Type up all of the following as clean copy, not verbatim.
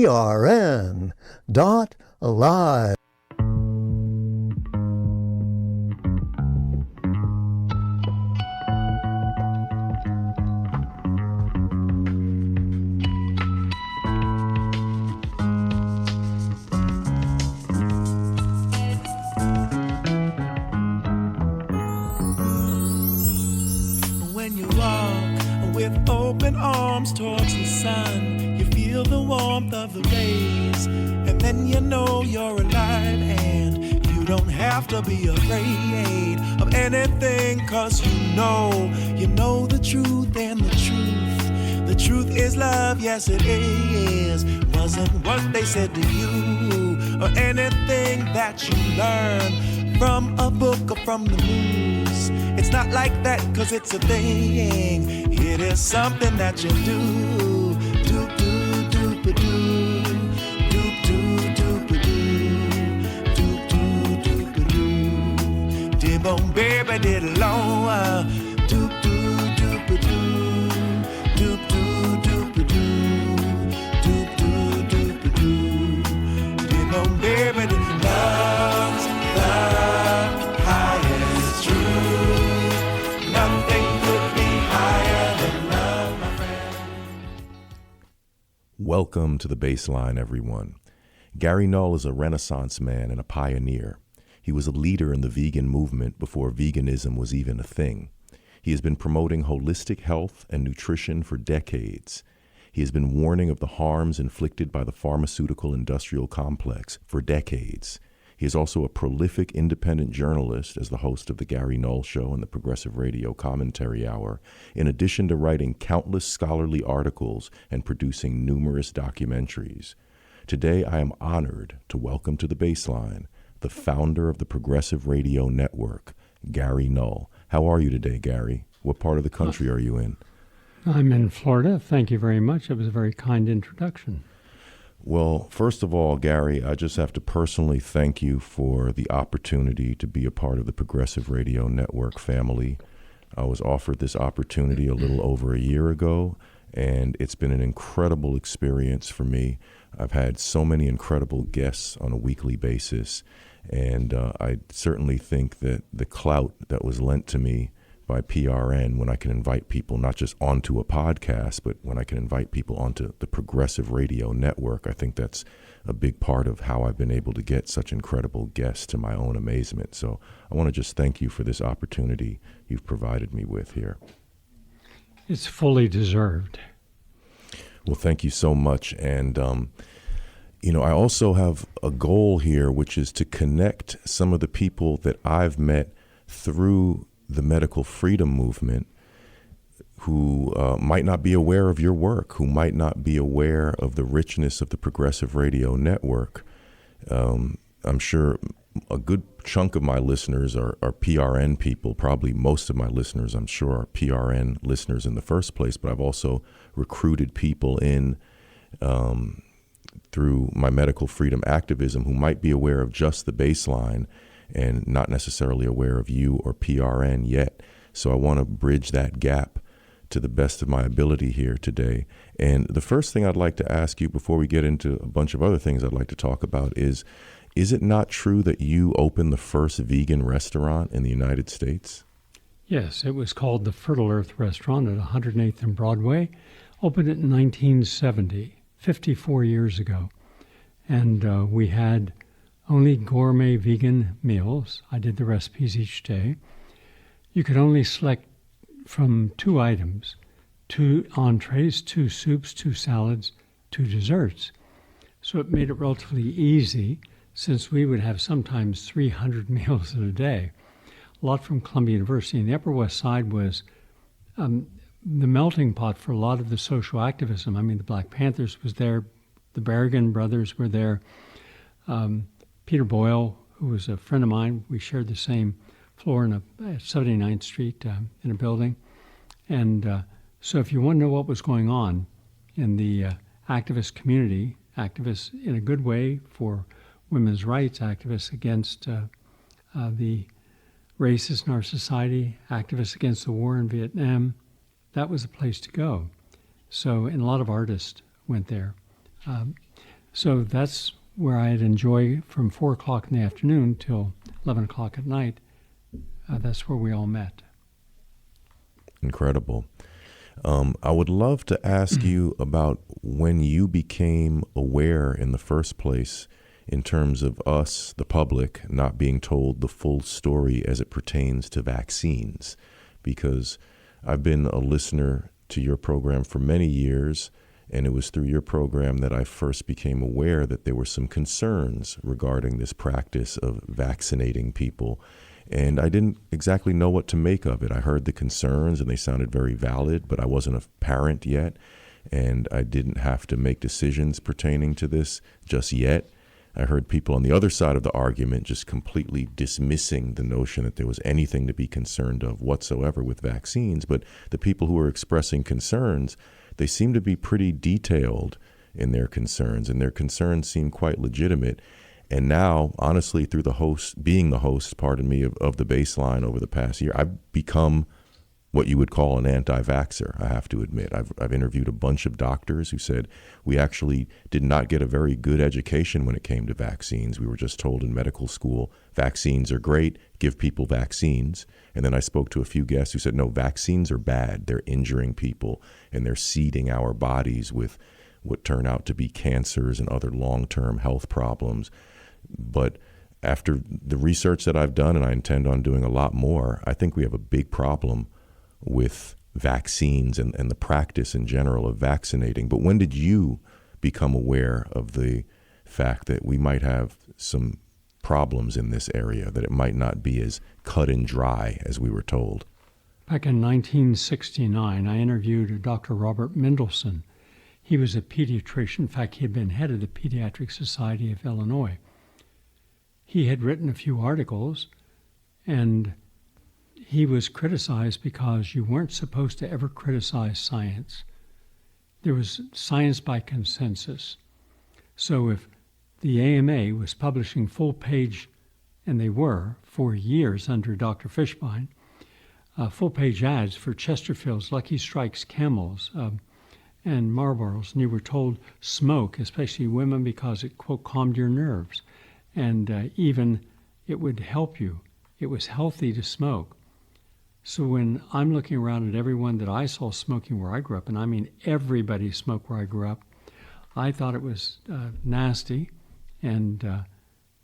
PRN.live. When you walk with open arms towards the sun, you feel the warmth of the rays, and then you know you're alive, and you don't have to be afraid of anything, cause you know the truth, and the truth is love, yes it is. Wasn't what they said to you, or anything that you learn from a book or from the news. It's not like that, cause it's a thing. It is something that you do. Doop doop doop a doo. Doop doop doop a doo. Doop doop doop a doo. Dib-on baby did long. Doop doop doop a doo. Doop doop doop a doo. Doop doop doop a doo. Dib-on baby did love's the highest truth. Nothing could be higher than love, my friend. Welcome to the Bassline, everyone. Gary Null is a Renaissance man and a pioneer. He was a leader in the vegan movement before veganism was even a thing. He has been promoting holistic health and nutrition for decades. He has been warning of the harms inflicted by the pharmaceutical industrial complex for decades. He is also a prolific independent journalist as the host of The Gary Null Show and the Progressive Radio Commentary Hour, in addition to writing countless scholarly articles and producing numerous documentaries. Today, I am honored to welcome to the Bassline the founder of the Progressive Radio Network, Gary Null. How are you today, Gary? What part of the country are you in? I'm in Florida. Thank you very much. It was a very kind introduction. Well, first of all, Gary, I just have to personally thank you for the opportunity to be a part of the Progressive Radio Network family. I was offered this opportunity a little over a year ago, and it's been an incredible experience for me. I've had so many incredible guests on a weekly basis, and I certainly think that the clout that was lent to me by PRN, when I can invite people not just onto a podcast, but when I can invite people onto the Progressive Radio Network, I think that's a big part of how I've been able to get such incredible guests, to my own amazement. So I want to just thank you for this opportunity you've provided me with here. It's fully deserved. Well, thank you so much. And, I also have a goal here, which is to connect some of the people that I've met through the medical freedom movement who might not be aware of your work, who might not be aware of the richness of the Progressive Radio Network. I'm sure a good chunk of my listeners are PRN people. Probably most of my listeners, I'm sure, are PRN listeners in the first place, but I've also recruited people in through my medical freedom activism who might be aware of just the Bassline and not necessarily aware of you or PRN yet. So I want to bridge that gap to the best of my ability here today. And the first thing I'd like to ask you before we get into a bunch of other things I'd like to talk about is it not true that you opened the first vegan restaurant in the United States? Yes, it was called the Fertile Earth Restaurant at 108th and Broadway. Opened it in 1970, 54 years ago. And we had only gourmet vegan meals. I did the recipes each day. You could only select from 2 items, 2 entrees, 2 soups, 2 salads, 2 desserts. So it made it relatively easy, since we would have sometimes 300 meals in a day. A lot from Columbia University. And the Upper West Side was the melting pot for a lot of the social activism. I mean, the Black Panthers was there, the Berrigan brothers were there, Peter Boyle, who was a friend of mine. We shared the same floor at 79th Street in a building. And so if you want to know what was going on in the activist community, activists in a good way for women's rights, activists against the racists in our society, activists against the war in Vietnam, that was a place to go. So, and a lot of artists went there. So that's where I'd enjoy from 4 o'clock in the afternoon till 11 o'clock at night. That's where we all met. Incredible. I would love to ask you about when you became aware in the first place in terms of us, the public, not being told the full story as it pertains to vaccines, because I've been a listener to your program for many years, and it was through your program that I first became aware that there were some concerns regarding this practice of vaccinating people. And I didn't exactly know what to make of it. I heard the concerns and they sounded very valid, but I wasn't a parent yet, and I didn't have to make decisions pertaining to this just yet. I heard people on the other side of the argument just completely dismissing the notion that there was anything to be concerned of whatsoever with vaccines. But the people who were expressing concerns, they seem to be pretty detailed in their concerns, and their concerns seem quite legitimate. And now, honestly, through being the host, of the Bassline over the past year, I've become what you would call an anti-vaxxer, I have to admit. I've interviewed a bunch of doctors who said we actually did not get a very good education when it came to vaccines. We were just told in medical school, vaccines are great, give people vaccines. And then I spoke to a few guests who said, no, vaccines are bad. They're injuring people, and they're seeding our bodies with what turn out to be cancers and other long-term health problems. But after the research that I've done, and I intend on doing a lot more, I think we have a big problem with vaccines and the practice in general of vaccinating. But when did you become aware of the fact that we might have some problems in this area, that it might not be as cut and dry as we were told? Back in 1969, I interviewed Dr. Robert Mendelsohn. He was a pediatrician. In fact, he had been head of the Pediatric Society of Illinois. He had written a few articles, and he was criticized because you weren't supposed to ever criticize science. There was science by consensus. So if the AMA was publishing full-page, and they were for years under Dr. Fishbein, full-page ads for Chesterfields, Lucky Strikes, Camels, and Marlboros, and you were told smoke, especially women, because it, quote, calmed your nerves, and even it would help you. It was healthy to smoke. So when I'm looking around at everyone that I saw smoking where I grew up, and I mean everybody smoked where I grew up, I thought it was nasty, and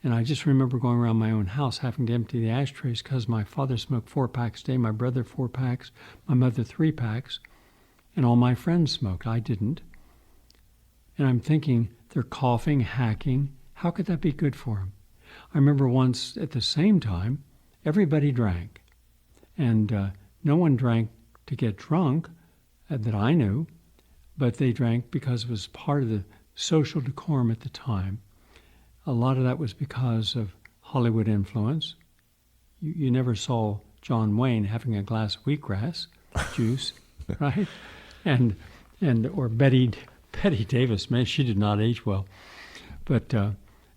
I just remember going around my own house having to empty the ashtrays because my father smoked 4 packs a day, my brother 4 packs, my mother 3 packs, and all my friends smoked. I didn't. And I'm thinking, they're coughing, hacking. How could that be good for them? I remember once at the same time, everybody drank. And no one drank to get drunk that I knew, but they drank because it was part of the social decorum at the time. A lot of that was because of Hollywood influence. You never saw John Wayne having a glass of wheatgrass juice, right? Or Betty Davis, man, she did not age well. But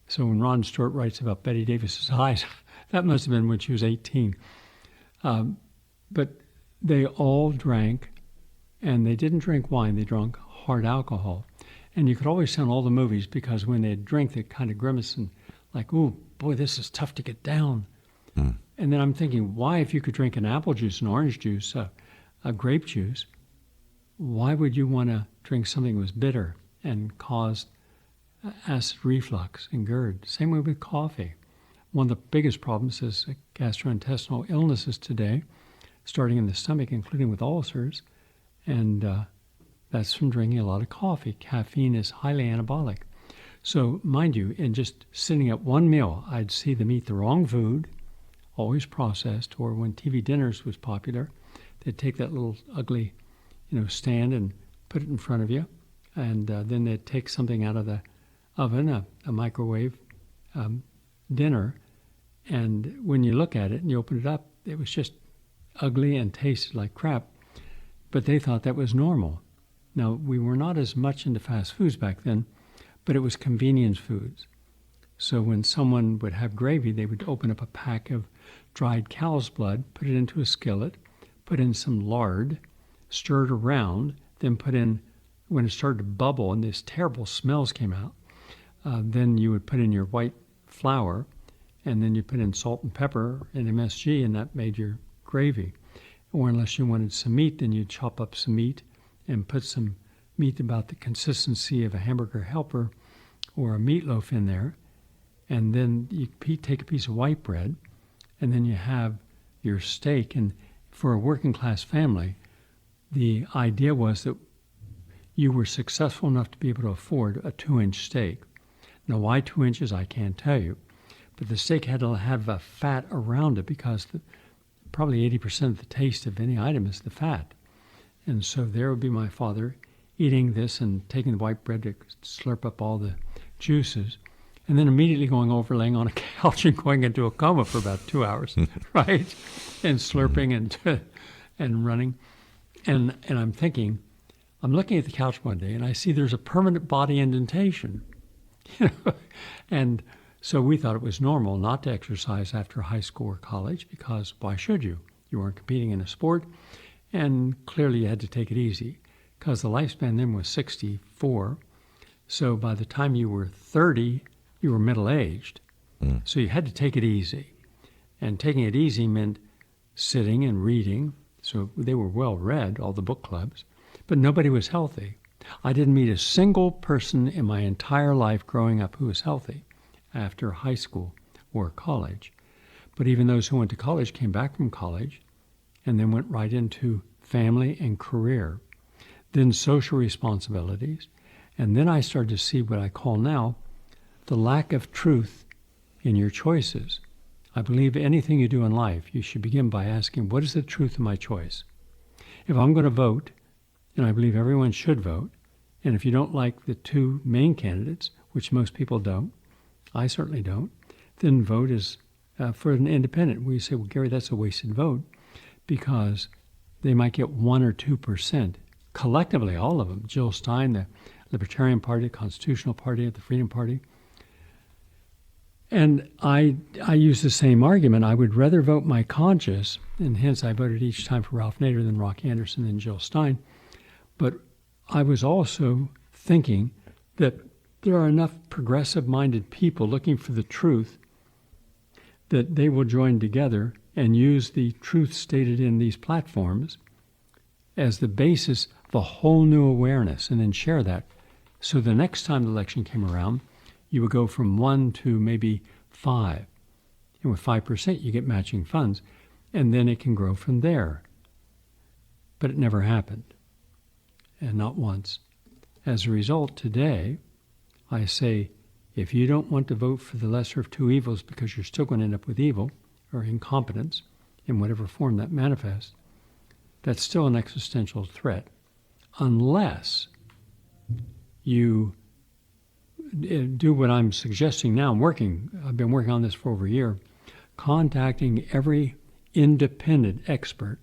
so when Ron Stewart writes about Betty Davis's eyes, that must have been when she was 18. But they all drank, and they didn't drink wine, they drank hard alcohol. And you could always tell in all the movies, because when they'd drink, they'd kind of grimace and like, oh, boy, this is tough to get down. Mm. And then I'm thinking, why, if you could drink an apple juice, an orange juice, a grape juice, why would you want to drink something that was bitter and caused acid reflux and GERD? Same way with coffee. One of the biggest problems is gastrointestinal illnesses today, starting in the stomach, including with ulcers, and that's from drinking a lot of coffee. Caffeine is highly anabolic. So, mind you, in just sitting at one meal, I'd see them eat the wrong food, always processed, or when TV dinners was popular, they'd take that little ugly, stand and put it in front of you, and then they'd take something out of the oven, a microwave dinner, and when you look at it and you open it up, it was just ugly and tasted like crap, but they thought that was normal. Now, we were not as much into fast foods back then, but it was convenience foods. So when someone would have gravy, they would open up a pack of dried cow's blood, put it into a skillet, put in some lard, stir it around, then put in, when it started to bubble and these terrible smells came out, then you would put in your white flour, and then you put in salt and pepper and MSG, and that made your gravy. Or unless you wanted some meat, then you'd chop up some meat and put some meat about the consistency of a hamburger helper or a meatloaf in there. And then you take a piece of white bread, and then you have your steak. And for a working class family, the idea was that you were successful enough to be able to afford a 2-inch steak. Now, why 2 inches, I can't tell you. But the steak had to have a fat around it because probably 80% of the taste of any item is the fat. And so there would be my father eating this and taking the white bread to slurp up all the juices, and then immediately going over, laying on a couch and going into a coma for about 2 hours, right? And slurping and running. And I'm thinking, I'm looking at the couch one day and I see there's a permanent body indentation. And so we thought it was normal not to exercise after high school or college, because why should you? You weren't competing in a sport, and clearly you had to take it easy, because the lifespan then was 64. So by the time you were 30, you were middle-aged. So you had to take it easy. And taking it easy meant sitting and reading. So they were well-read, all the book clubs, but nobody was healthy. I didn't meet a single person in my entire life growing up who was healthy after high school or college. But even those who went to college came back from college and then went right into family and career, then social responsibilities. And then I started to see what I call now the lack of truth in your choices. I believe anything you do in life, you should begin by asking, what is the truth of my choice? If I'm going to vote, and I believe everyone should vote, and if you don't like the two main candidates, which most people don't, I certainly don't, then vote is for an independent. We say, well, Gary, that's a wasted vote, because they might get 1 or 2%. Collectively, all of them, Jill Stein, the Libertarian Party, the Constitutional Party, the Freedom Party. And I use the same argument. I would rather vote my conscience, and hence I voted each time for Ralph Nader, then Rock Anderson, then Jill Stein. But I was also thinking that there are enough progressive-minded people looking for the truth that they will join together and use the truth stated in these platforms as the basis of a whole new awareness, and then share that. So the next time the election came around, you would go from 1 to maybe 5. And with 5%, you get matching funds. And then it can grow from there. But it never happened. And not once. As a result, today, I say, if you don't want to vote for the lesser of two evils because you're still going to end up with evil or incompetence in whatever form that manifests, that's still an existential threat. Unless you do what I'm suggesting now. I've been working on this for over a year, contacting every independent expert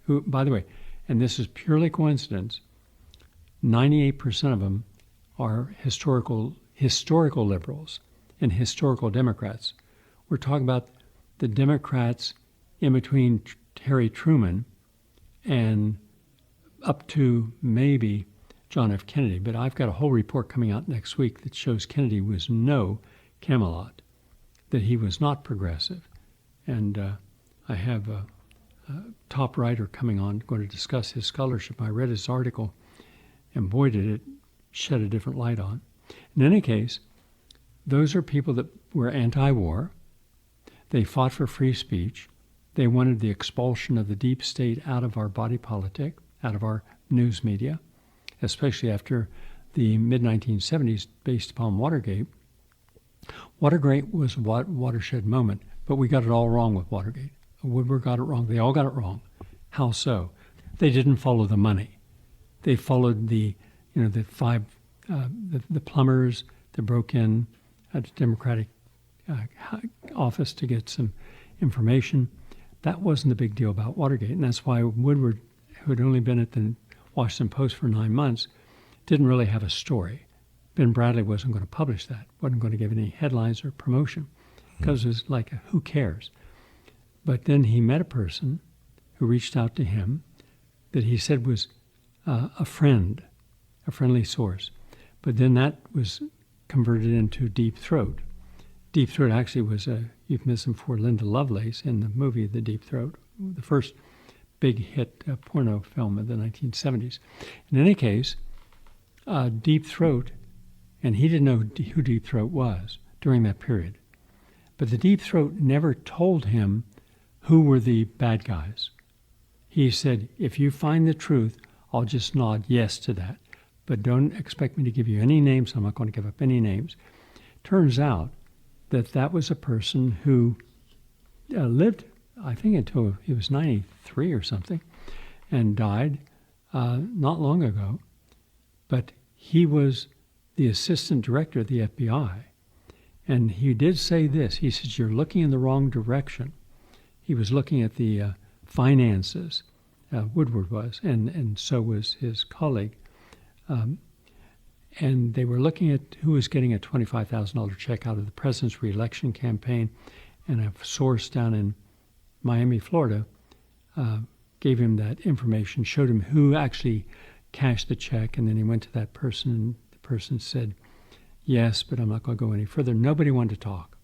who, by the way, and this is purely coincidence, 98% of them are historical liberals and historical Democrats. We're talking about the Democrats in between Harry Truman and up to maybe John F. Kennedy, but I've got a whole report coming out next week that shows Kennedy was no Camelot, that he was not progressive. And I have a top writer coming on, going to discuss his scholarship. I read his article, and boy, did it shed a different light on. In any case, those are people that were anti-war. They fought for free speech. They wanted the expulsion of the deep state out of our body politic, out of our news media, especially after the mid-1970s based upon Watergate. Watergate was a watershed moment, but we got it all wrong with Watergate. Woodward got it wrong. They all got it wrong. How so? They didn't follow the money. They followed the plumbers that broke in at the Democratic office to get some information. That wasn't the big deal about Watergate, and that's why Woodward, who had only been at the Washington Post for 9 months, didn't really have a story. Ben Bradley wasn't going to publish that, wasn't going to give any headlines or promotion, because it was like, who cares? But then he met a person who reached out to him that he said was a friendly source. But then that was converted into Deep Throat. Deep Throat actually was a euphemism for Linda Lovelace in the movie The Deep Throat, the first big hit porno film of the 1970s. In any case, Deep Throat, and he didn't know who Deep Throat was during that period, but the Deep Throat never told him who were the bad guys. He said, if you find the truth, I'll just nod yes to that, but don't expect me to give you any names. I'm not going to give up any names. Turns out that was a person who lived, I think, until he was 93 or something, and died not long ago. But he was the assistant director of the FBI. And he did say this. He says, you're looking in the wrong direction. He was looking at the finances, Woodward was, and so was his colleague. And they were looking at who was getting a $25,000 check out of the president's reelection campaign. And a source down in Miami, Florida, gave him that information, showed him who actually cashed the check. And then he went to that person, and the person said, yes, but I'm not going to go any further. Nobody wanted to talk.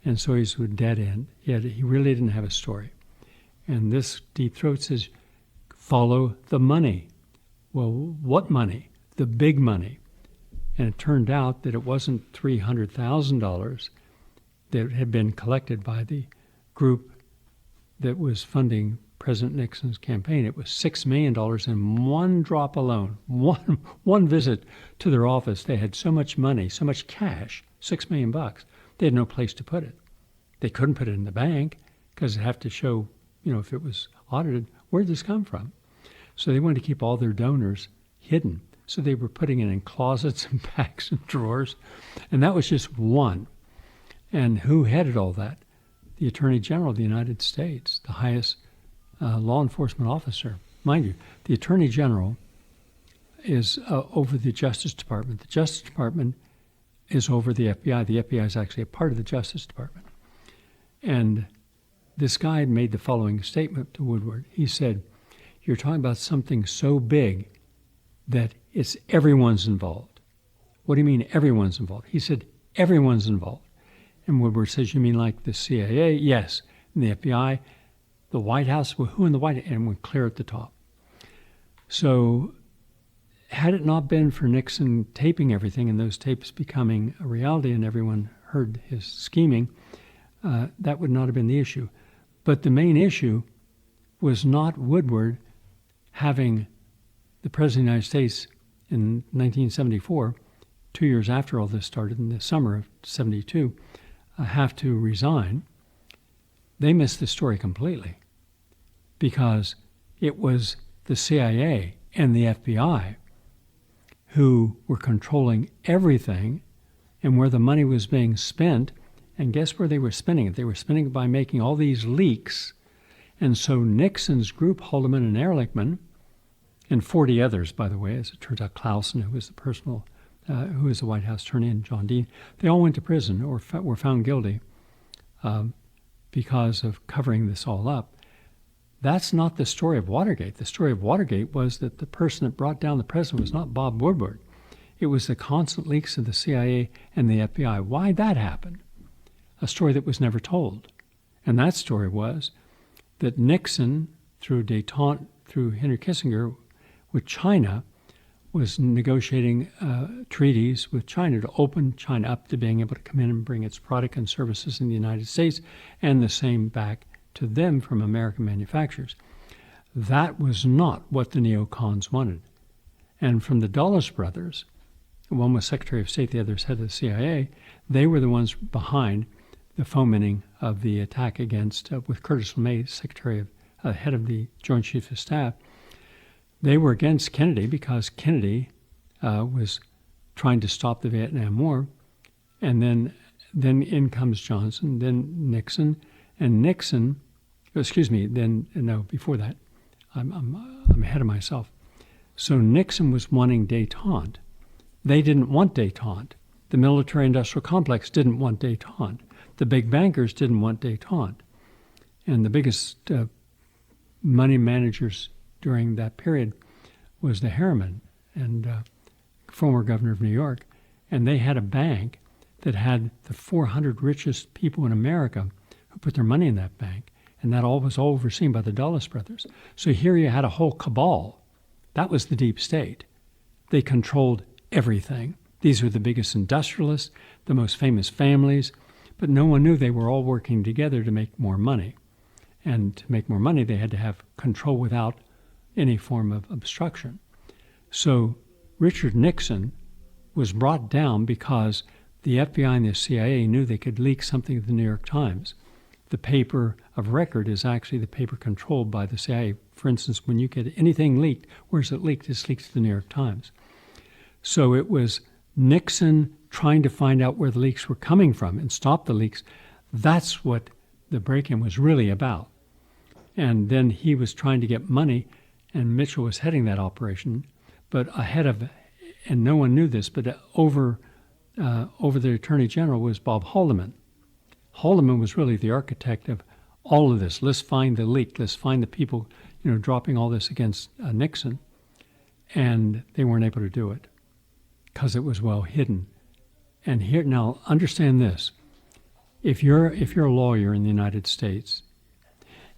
And so he's a dead end. He really didn't have a story. And this Deep Throat says, follow the money. Well, what money? The big money. And it turned out that it wasn't $300,000 that had been collected by the group that was funding President Nixon's campaign. It was $6 million in one drop alone, one visit to their office. They had so much money, so much cash, $6 million. They had no place to put it. They couldn't put it in the bank because it'd have to show, if it was audited, where'd this come from? So they wanted to keep all their donors hidden. So they were putting it in closets and bags and drawers. And that was just one. And who headed all that? The Attorney General of the United States, the highest law enforcement officer. Mind you, the Attorney General is over the Justice Department. The Justice Department is over the FBI. The FBI is actually a part of the Justice Department. And this guy had made the following statement to Woodward. He said, you're talking about something so big that it's everyone's involved. What do you mean everyone's involved? He said, everyone's involved. And Woodward says, you mean like the CIA? Yes. And the FBI, the White House, well, who in the White House? And we're clear at the top. So had it not been for Nixon taping everything and those tapes becoming a reality and everyone heard his scheming, that would not have been the issue. But the main issue was not Woodward having the President of the United States in 1974, 2 years after all this started, in the summer of 72, have to resign. They missed the story completely because it was the CIA and the FBI who were controlling everything and where the money was being spent. And guess where they were spending it? They were spending it by making all these leaks. And so Nixon's group, Haldeman and Ehrlichman, and 40 others, by the way, as it turns out, Clausen, who was who was the White House attorney, and John Dean, they all went to prison or were found guilty because of covering this all up. That's not the story of Watergate. The story of Watergate was that the person that brought down the president was not Bob Woodward. It was the constant leaks of the CIA and the FBI. Why that happened? A story that was never told. And that story was that Nixon, through détente, through Henry Kissinger, with China, was negotiating treaties with China to open China up to being able to come in and bring its product and services in the United States, and the same back to them from American manufacturers. That was not what the neocons wanted. And from the Dulles brothers, one was Secretary of State, the other is head of the CIA, they were the ones behind the fomenting of the attack against, with Curtis LeMay, head of the Joint Chiefs of Staff. They were against Kennedy because Kennedy was trying to stop the Vietnam War. And then in comes Johnson, then Nixon, and Nixon, before that, I'm ahead of myself. So Nixon was wanting détente. They didn't want détente. The military-industrial complex didn't want détente. The big bankers didn't want détente. And the biggest money managers during that period was the Harriman, and former governor of New York, And they had a bank that had the 400 richest people in America who put their money in that bank. And that all was overseen by the Dulles brothers. So here you had a whole cabal. That was the deep state. They controlled everything. These were the biggest industrialists, the most famous families, but no one knew they were all working together to make more money. And to make more money, they had to have control without any form of obstruction. So Richard Nixon was brought down because the FBI and the CIA knew they could leak something to the New York Times. The paper of record is actually the paper controlled by the CIA. For instance, when you get anything leaked, where's it leaked? It's leaked to the New York Times. So it was Nixon trying to find out where the leaks were coming from and stop the leaks. That's what the break-in was really about. And then he was trying to get money, and Mitchell was heading that operation. But ahead of, and no one knew this, but over the Attorney General was Bob Haldeman. Haldeman was really the architect of all of this. Let's find the leak. Let's find the people, dropping all this against Nixon. And they weren't able to do it because it was well hidden. And here, now understand this. If you're a lawyer in the United States,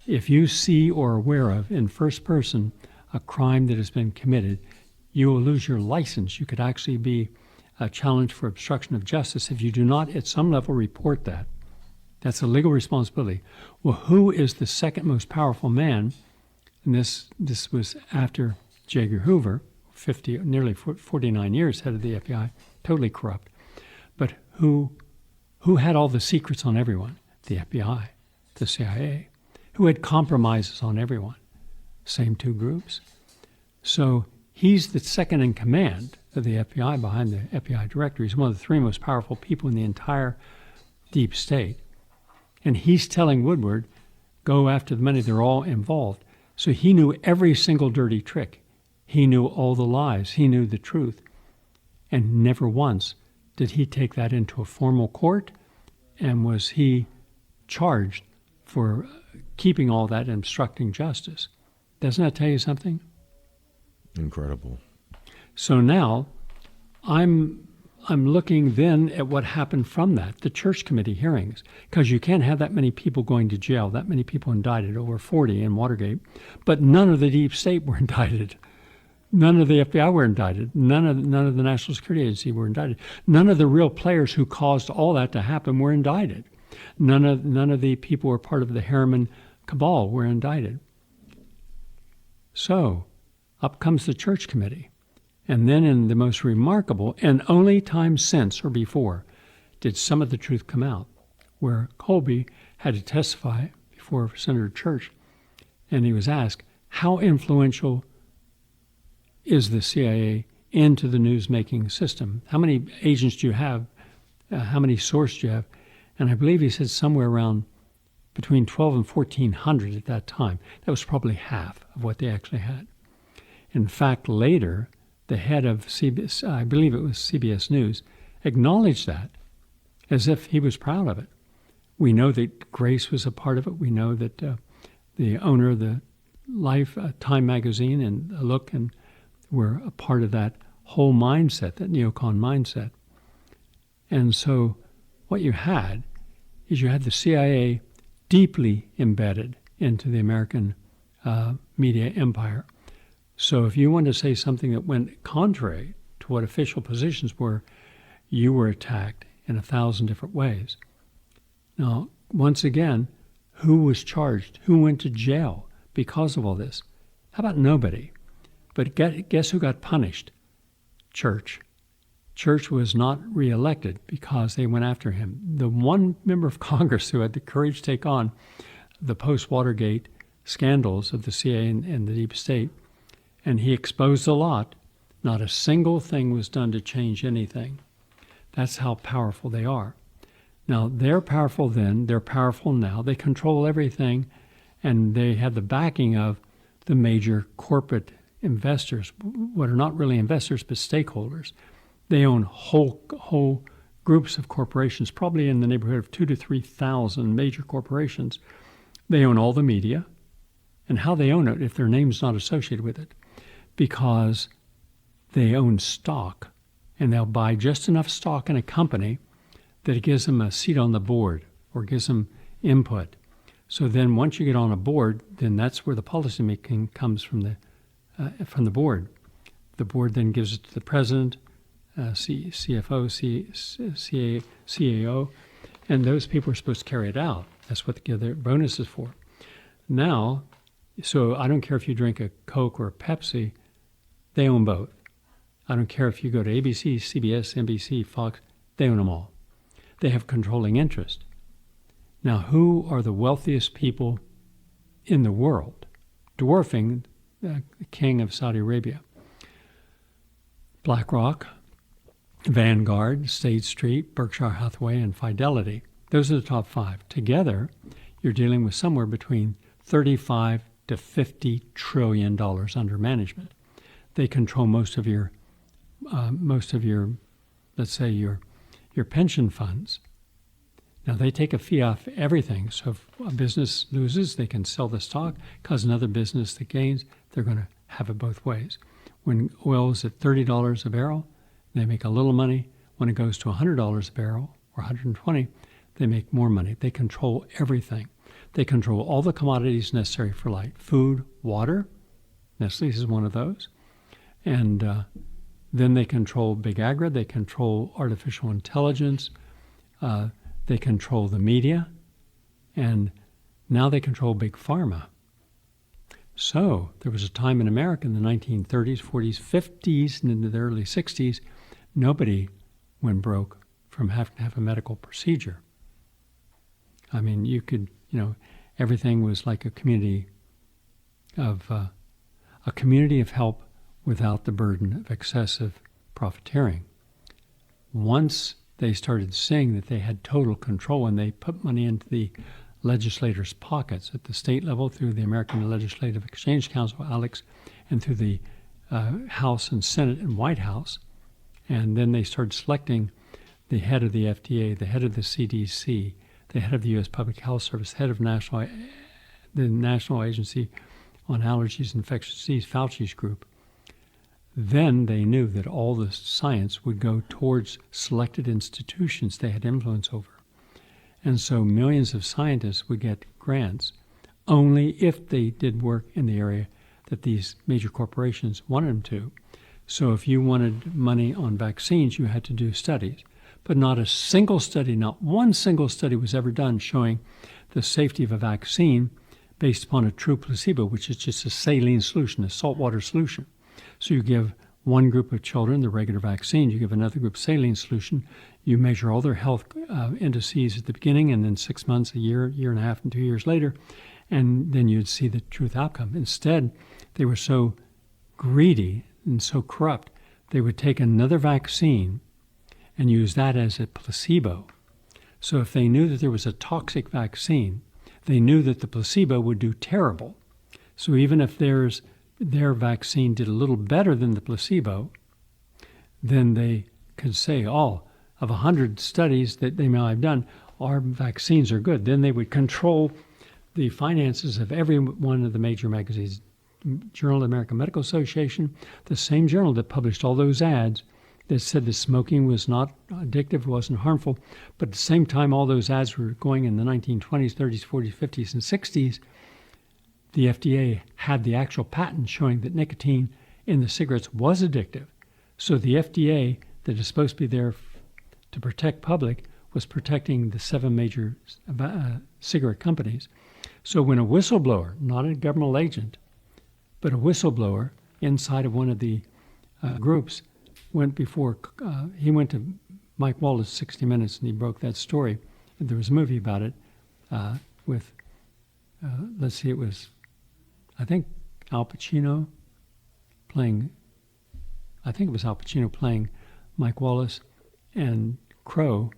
if you see or are aware of in first person a crime that has been committed, you will lose your license. You could actually be challenged for obstruction of justice if you do not at some level report that. That's a legal responsibility. Well, who is the second most powerful man? And this was after J. Edgar Hoover, nearly 49 years head of the FBI, totally corrupt. But who had all the secrets on everyone? The FBI, the CIA. Who had compromises on everyone? Same two groups. So he's the second in command of the FBI behind the FBI director. He's one of the three most powerful people in the entire deep state. And he's telling Woodward, go after the money. They're all involved. So he knew every single dirty trick. He knew all the lies. He knew the truth. And never once did he take that into a formal court, and was he charged for keeping all that and obstructing justice. Doesn't that tell you something? Incredible. So now I'm looking then at what happened from that, the church committee hearings, because you can't have that many people going to jail, that many people indicted, over 40 in Watergate, but none of the deep state were indicted. None of the FBI were indicted. None of the National Security Agency were indicted. None of the real players who caused all that to happen were indicted. None of the people who were part of the Harriman cabal were indicted. So up comes the church committee. And then in the most remarkable, and only time since or before, did some of the truth come out, where Colby had to testify before Senator Church, and he was asked, how influential is the CIA into the news-making system? How many agents do you have? How many sources do you have? And I believe he said somewhere around between 12 and 1,400 at that time. That was probably half of what they actually had. In fact, later, the head of CBS, I believe it was CBS News, acknowledged that as if he was proud of it. We know that Grace was a part of it. We know that the owner of the Time magazine and Look and were a part of that whole mindset, that neocon mindset. And so what you had is you had the CIA deeply embedded into the American media empire. So if you wanted to say something that went contrary to what official positions were, you were attacked in 1,000 different ways. Now, once again, who was charged? Who went to jail because of all this? How about nobody? But guess who got punished? Church. Church was not reelected because they went after him. The one member of Congress who had the courage to take on the post-Watergate scandals of the CIA and the deep state, and he exposed a lot. Not a single thing was done to change anything. That's how powerful they are. Now, they're powerful then, they're powerful now. They control everything, and they have the backing of the major corporate investors, what are not really investors, but stakeholders. They own whole groups of corporations, probably in the neighborhood of 2,000 to 3,000 major corporations. They own all the media. And how they own it if their name's not associated with it? Because they own stock and they'll buy just enough stock in a company that it gives them a seat on the board or gives them input. So then once you get on a board, then that's where the policy making comes from the board. The board then gives it to the president, CFO, CAO, and those people are supposed to carry it out. That's what they give their bonuses for. Now, so I don't care if you drink a Coke or a Pepsi, they own both. I don't care if you go to ABC, CBS, NBC, Fox, they own them all. They have controlling interest. Now, who are the wealthiest people in the world, dwarfing the king of Saudi Arabia? BlackRock, Vanguard, State Street, Berkshire Hathaway, and Fidelity. Those are the top five. Together, you're dealing with somewhere between $35 to $50 trillion under management. They control most of your, let's say, your pension funds. Now, they take a fee off everything. So if a business loses, they can sell the stock, cause another business that gains. They're going to have it both ways. When oil is at $30 a barrel, they make a little money. When it goes to $100 a barrel or $120, they make more money. They control everything. They control all the commodities necessary for life: food, water. Nestle is one of those. And then they control big agri. They control artificial intelligence. They control the media, and now they control big pharma. So there was a time in America in the 1930s, 40s, 50s, and into the early 60s, nobody went broke from having to have a medical procedure. I mean, you could, everything was like a community of help without the burden of excessive profiteering. Once they started seeing that they had total control, and they put money into the legislators' pockets at the state level through the American Legislative Exchange Council, ALEC, and through the House and Senate and White House. And then they started selecting the head of the FDA, the head of the CDC, the head of the U.S. Public Health Service, the head of the National Agency on Allergies and Infectious Disease, Fauci's group. Then they knew that all the science would go towards selected institutions they had influence over. And so millions of scientists would get grants only if they did work in the area that these major corporations wanted them to. So if you wanted money on vaccines, you had to do studies. But not a single study, not one single study was ever done showing the safety of a vaccine based upon a true placebo, which is just a saline solution, a saltwater solution. So you give one group of children the regular vaccine, you give another group saline solution, you measure all their health indices at the beginning, and then 6 months, a year, year and a half, and 2 years later, and then you'd see the truth outcome. Instead, they were so greedy and so corrupt, they would take another vaccine and use that as a placebo. So if they knew that there was a toxic vaccine, they knew that the placebo would do terrible. So even if their vaccine did a little better than the placebo, then they could say, of 100 studies that they may have done, our vaccines are good. Then they would control the finances of every one of the major magazines. Journal of the American Medical Association, the same journal that published all those ads that said that smoking was not addictive, wasn't harmful, but at the same time all those ads were going in the 1920s, 30s, 40s, 50s, and 60s, the FDA had the actual patent showing that nicotine in the cigarettes was addictive. So the FDA, that is supposed to be there to protect public, was protecting the 7 major cigarette companies. So when a whistleblower, not a governmental agent, but a whistleblower inside of one of the groups went he went to Mike Wallace 60 Minutes and he broke that story. And there was a movie about it with, it was, I think Al Pacino playing Mike Wallace, and Crow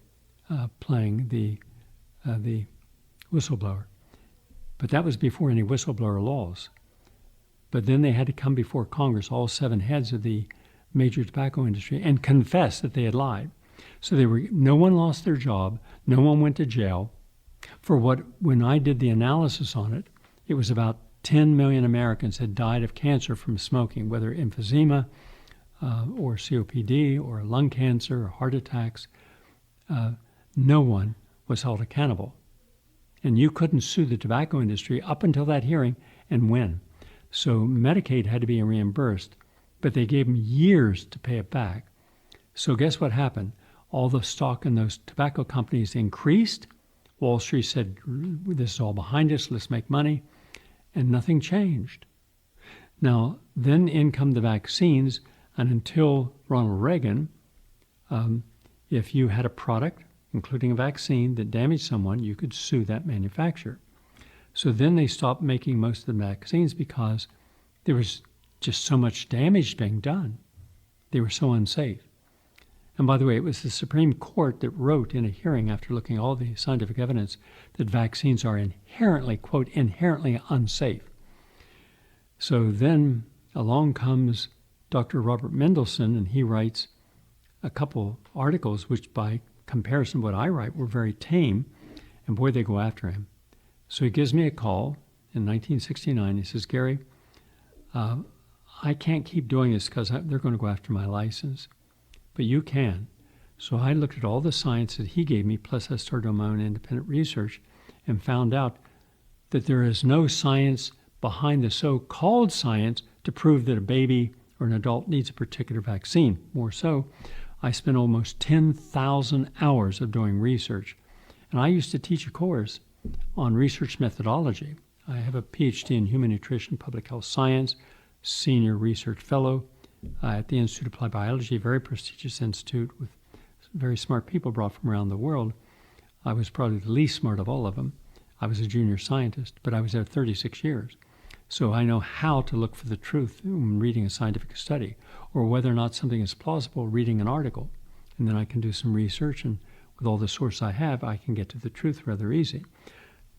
playing the whistleblower. But that was before any whistleblower laws. But then they had to come before Congress, all 7 heads of the major tobacco industry, and confess that they had lied. So no one lost their job, no one went to jail for when I did the analysis on it, it was about 10 million Americans had died of cancer from smoking, whether emphysema, or COPD or lung cancer or heart attacks, no one was held accountable. And you couldn't sue the tobacco industry up until that hearing and win. So Medicaid had to be reimbursed, but they gave them years to pay it back. So guess what happened? All the stock in those tobacco companies increased. Wall Street said, this is all behind us, let's make money. And nothing changed. Now, then in come the vaccines, and until Ronald Reagan, if you had a product, including a vaccine, that damaged someone, you could sue that manufacturer. So then they stopped making most of the vaccines because there was just so much damage being done. They were so unsafe. And by the way, it was the Supreme Court that wrote in a hearing after looking at all the scientific evidence that vaccines are inherently, quote, inherently unsafe. So then along comes Dr. Robert Mendelsohn, and he writes a couple articles which by comparison to what I write were very tame, and boy, they go after him. So he gives me a call in 1969. He says, Gary, I can't keep doing this because they're going to go after my license, but you can. So I looked at all the science that he gave me, plus I started on my own independent research and found out that there is no science behind the so-called science to prove that a baby or an adult needs a particular vaccine. More so, I spent almost 10,000 hours of doing research. And I used to teach a course on research methodology. I have a Ph.D. in human nutrition, public health science, senior research fellow at the Institute of Applied Biology, a very prestigious institute with very smart people brought from around the world. I was probably the least smart of all of them. I was a junior scientist, but I was there 36 years. So I know how to look for the truth when reading a scientific study, or whether or not something is plausible reading an article. And then I can do some research, and with all the sources I have, I can get to the truth rather easy.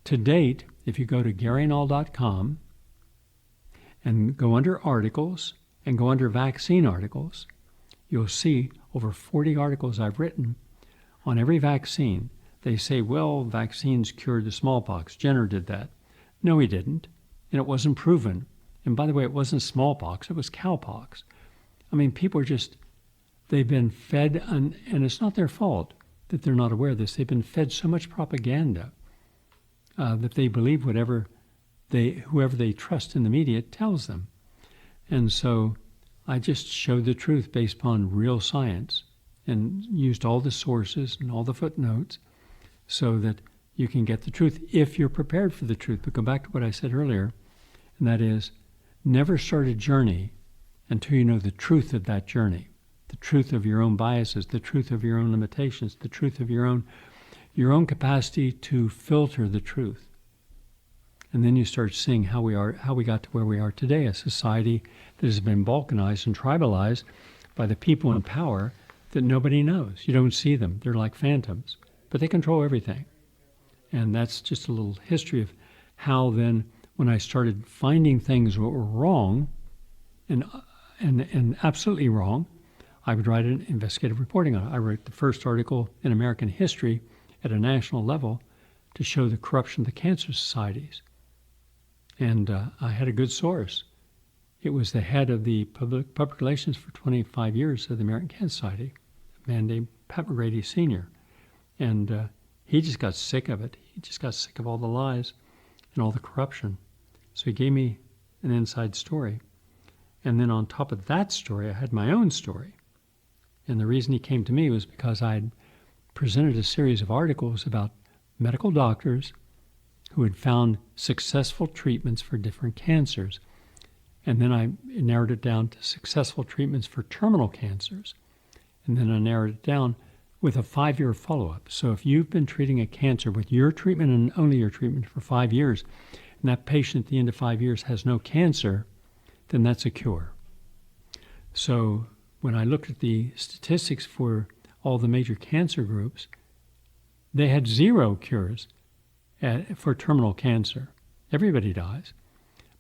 To date, if you go to GaryNull.com and go under articles and go under vaccine articles, you'll see over 40 articles I've written on every vaccine. They say, well, vaccines cured the smallpox. Jenner did that. No, he didn't. And it wasn't proven. And by the way, it wasn't smallpox, it was cowpox. I mean, people are just, they've been fed, and it's not their fault that they're not aware of this. They've been fed so much propaganda that they believe whoever they trust in the media tells them. And so I just showed the truth based upon real science and used all the sources and all the footnotes so that you can get the truth if you're prepared for the truth. But go back to what I said earlier, and that is, never start a journey until you know the truth of that journey, the truth of your own biases, the truth of your own limitations, the truth of your own capacity to filter the truth. And then you start seeing how we got to where we are today, a society that has been balkanized and tribalized by the people in power that nobody knows. You don't see them. They're like phantoms, but they control everything. And that's just a little history of how then, when I started finding things that were wrong and absolutely wrong, I would write an investigative reporting on it. I wrote the first article in American history at a national level to show the corruption of the cancer societies. And I had a good source. It was the head of the public relations for 25 years of the American Cancer Society, a man named Pat McGrady Sr. And he just got sick of it. He just got sick of all the lies and all the corruption. So he gave me an inside story. And then on top of that story, I had my own story. And the reason he came to me was because I had presented a series of articles about medical doctors who had found successful treatments for different cancers. And then I narrowed it down to successful treatments for terminal cancers. And then I narrowed it down with a 5-year follow-up. So if you've been treating a cancer with your treatment and only your treatment for 5 years, and that patient at the end of 5 years has no cancer, then that's a cure. So when I looked at the statistics for all the major cancer groups, they had 0 cures for terminal cancer. Everybody dies.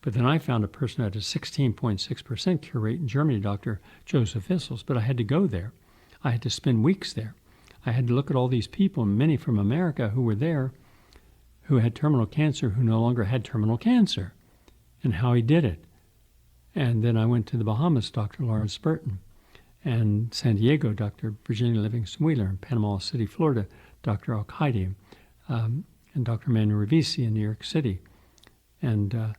But then I found a person who had a 16.6% cure rate in Germany, Dr. Joseph Issels, but I had to go there. I had to spend weeks there. I had to look at all these people, many from America who were there, who had terminal cancer, who no longer had terminal cancer, and how he did it. And then I went to the Bahamas, Dr. Lawrence Burton. and San Diego, Dr. Virginia Livingston Wheeler, in Panama City, Florida, Dr. Al-Qaidi, and Dr. Manuel Revisi in New York City, and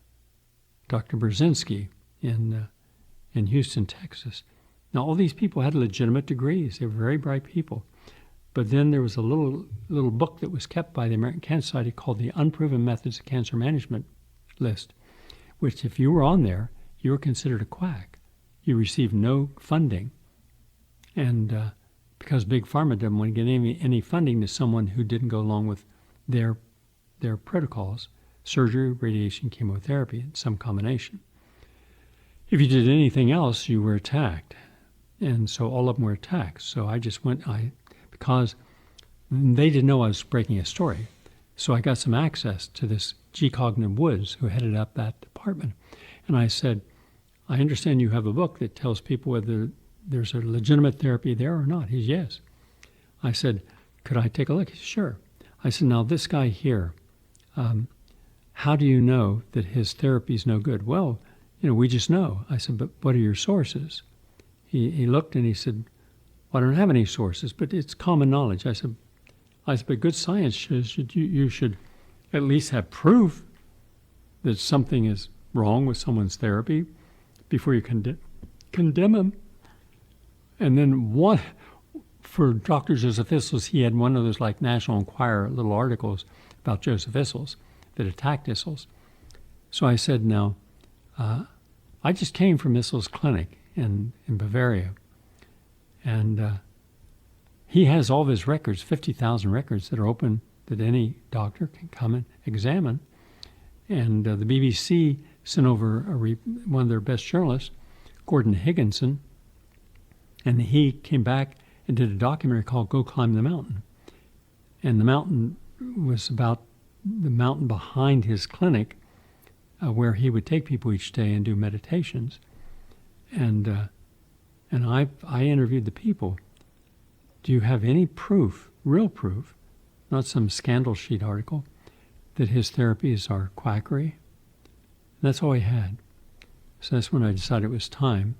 Dr. Brzezinski in Houston, Texas. Now, all these people had legitimate degrees. They were very bright people. But then there was a little book that was kept by the American Cancer Society called the Unproven Methods of Cancer Management list, which if you were on there, you were considered a quack. You received no funding. And because Big Pharma didn't want to get any funding to someone who didn't go along with their protocols, surgery, radiation, chemotherapy, some combination. If you did anything else, you were attacked. And so all of them were attacked. So I just went, because they didn't know I was breaking a story. So I got some access to this G. Cognitive Woods, who headed up that department. And I said, I understand you have a book that tells people whether there's a legitimate therapy there or not. He's yes. I said, could I take a look? He said, sure. I said, now this guy here, how do you know that his therapy is no good? Well, we just know. I said, but what are your sources? He looked and he said, well, I don't have any sources, but it's common knowledge. I said, but good science says you should at least have proof that something is wrong with someone's therapy before you condemn him. And then for Dr. Joseph Issels, he had one of those like National Enquirer little articles about Joseph Issels that attacked Issels. So I said, now, I just came from Issels' clinic in Bavaria. And he has all of his records, 50,000 records that are open that any doctor can come and examine. And the BBC sent over one of their best journalists, Gordon Higginson, and he came back and did a documentary called Go Climb the Mountain. And the mountain was about the mountain behind his clinic where he would take people each day and do meditations. And I interviewed the people. Do you have any proof, real proof, not some scandal sheet article, that his therapies are quackery? And that's all he had. So that's when I decided it was time